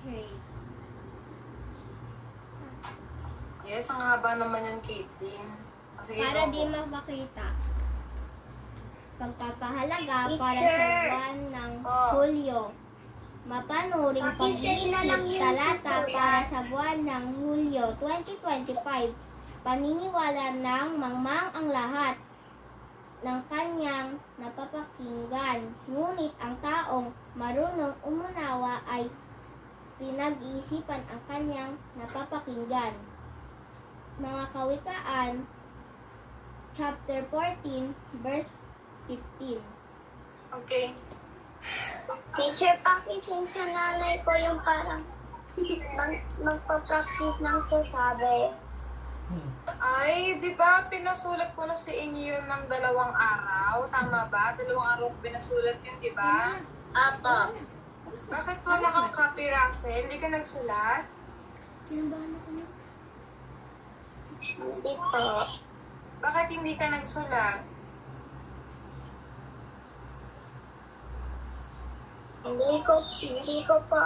Okay. Yes, ang haba naman yan, Caitlyn. Sige, Para go. di makita. Pagpapahalaga Teacher. para sa buwan ng Hulyo. Mapanuring Pakisend na lang yung talata tutorial. para sa buwan ng Hulyo 2025. Paniniwala ng mangmang ang lahat ng kanyang napapakinggan. Ngunit ang taong marunong umunawa ay pinag-iisipan ang kanyang napapakinggan. Mga Kawikaan, chapter 14, verse 15. Okay. Teacher, pakisend sa nanay ko yung parang magpa-practice ng sasabi. Ay, di ba pinasulat ko na sa inyo yun ng 2 araw? Tama ba? 2 araw ko pinasulat yun, di ba? Apo. Bakit wala kang copy, Russell? Hindi ka nagsulat? Kinabahan ako na. Hindi po. Bakit hindi ka nagsulat? Hindi ko po